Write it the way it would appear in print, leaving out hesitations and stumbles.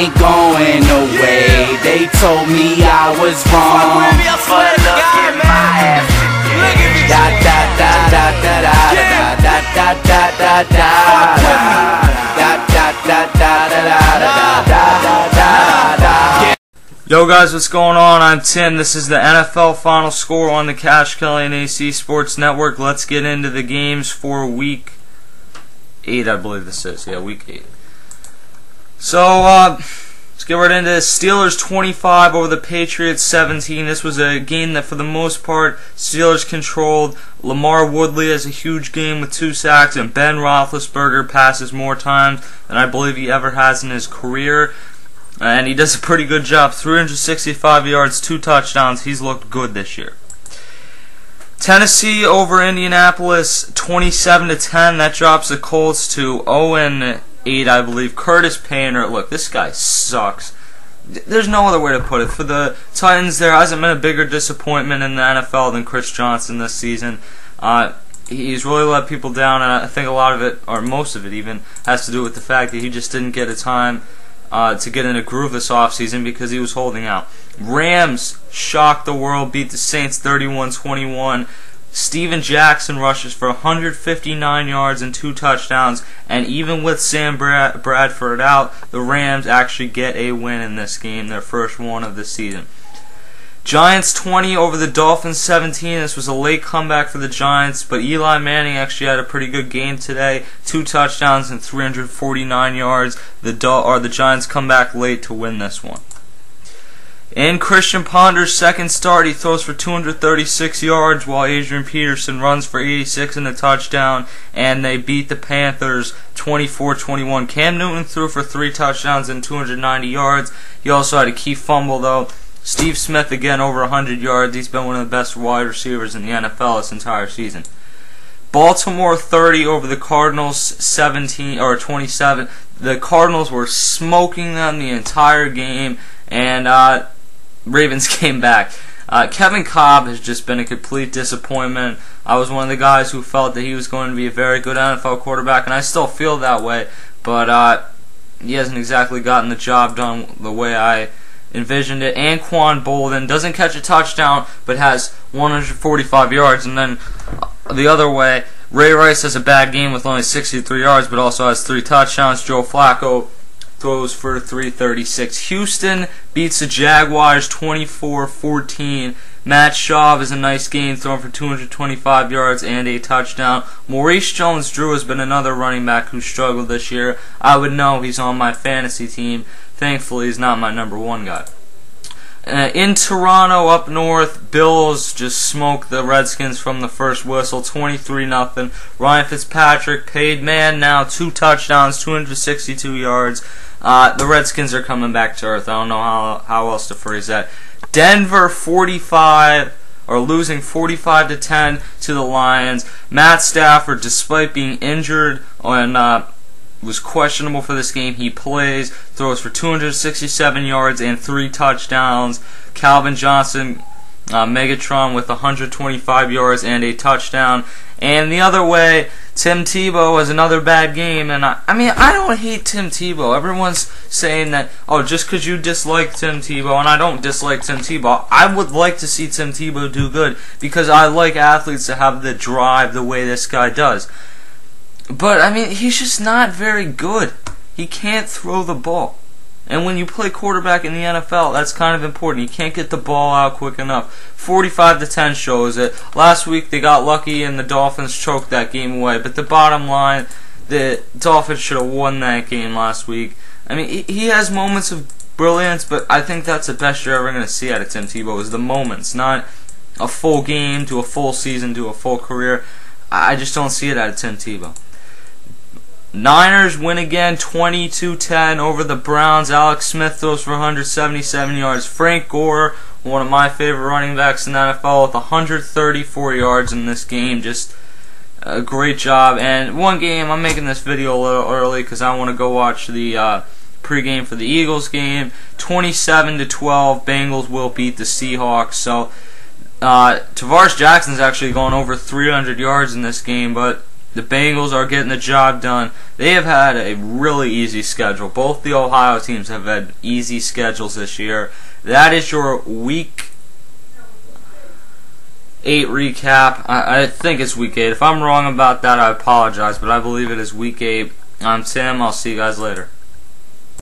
ain't going away. They told me I was wrong, but look at my ass today. Da da da da da da da da da da da da. Yo guys, what's going on? I'm Tim. This is the NFL Final Score on the Cash Kelly and AC Sports Network. Let's get into the games for Week 8, I believe this is. Yeah, Week 8. So, let's get right into this. Steelers 25 over the Patriots 17. This was a game that, for the most part, Steelers controlled. Lamar Woodley has a huge game with 2 sacks, and Ben Roethlisberger passes more times than I believe he ever has in his career. And he does a pretty good job. 365 yards, 2 touchdowns. He's looked good this year. Tennessee over Indianapolis 27-10. That drops the Colts to 0-8, I believe. Curtis Painter, look, this guy sucks. There's no other way to put it. For the Titans, there hasn't been a bigger disappointment in the NFL than Chris Johnson this season. He's really let people down, and I think a lot of it, or most of it even, has to do with the fact that he just didn't get a time to get in a groove this offseason because he was holding out. Rams shocked the world, beat the Saints 31-21. Steven Jackson rushes for 159 yards and 2 touchdowns, and even with Sam Bradford out, the Rams actually get a win in this game, their first one of the season. Giants 20 over the Dolphins 17. This was a late comeback for the Giants, but Eli Manning actually had a pretty good game today. 2 touchdowns and 349 yards. The Giants come back late to win this one. In Christian Ponder's second start, he throws for 236 yards while Adrian Peterson runs for 86 and a touchdown, and they beat the Panthers 24-21. Cam Newton threw for 3 touchdowns and 290 yards. He also had a key fumble, though. Steve Smith again over 100 yards. He's been one of the best wide receivers in the NFL this entire season. Baltimore 30 over the Cardinals 27. The Cardinals were smoking them the entire game, and Ravens came back. Kevin Cobb has just been a complete disappointment. I was one of the guys who felt that he was going to be a very good NFL quarterback, and I still feel that way, but he hasn't exactly gotten the job done the way I envisioned it. Anquan Bolden doesn't catch a touchdown, but has 145 yards. And then the other way, Ray Rice has a bad game with only 63 yards, but also has 3 touchdowns. Joe Flacco throws for 336. Houston beats the Jaguars 24-14. Matt Schaub is a nice game, throwing for 225 yards and a touchdown. Maurice Jones-Drew has been another running back who struggled this year. I would know, he's on my fantasy team. Thankfully, he's not my number 1 guy. In Toronto, up north, Bills just smoked the Redskins from the first whistle, 23-0. Ryan Fitzpatrick, paid man now, 2 touchdowns, 262 yards. The Redskins are coming back to earth. I don't know how else to phrase that. Denver 45, or losing 45-10 to the Lions. Matt Stafford, despite being injured and was questionable for this game, he plays, throws for 267 yards and 3 touchdowns. Calvin Johnson, Megatron, with 125 yards and a touchdown. And the other way, Tim Tebow has another bad game, and I mean, I don't hate Tim Tebow. Everyone's saying that, oh, just because you dislike Tim Tebow, and I don't dislike Tim Tebow, I would like to see Tim Tebow do good, because I like athletes to have the drive the way this guy does. But, I mean, he's just not very good. He can't throw the ball. And when you play quarterback in the NFL, that's kind of important. You can't get the ball out quick enough. 45-10 shows it. Last week they got lucky and the Dolphins choked that game away. But the bottom line, the Dolphins should have won that game last week. I mean, he has moments of brilliance, but I think that's the best you're ever going to see out of Tim Tebow, is the moments, not a full game to a full season to a full career. I just don't see it out of Tim Tebow. Niners win again, 22-10 over the Browns. Alex Smith throws for 177 yards. Frank Gore, one of my favorite running backs in the NFL, with 134 yards in this game. Just a great job. And one game, I'm making this video a little early because I want to go watch the pregame for the Eagles game. 27-12, Bengals will beat the Seahawks. So Tavares Jackson's actually going over 300 yards in this game, but The Bengals are getting the job done. They have had a really easy schedule. Both the Ohio teams have had easy schedules this year. That is your Week 8 recap. I think it's Week 8. If I'm wrong about that, I apologize, but I believe it is Week 8. I'm Tim. I'll see you guys later.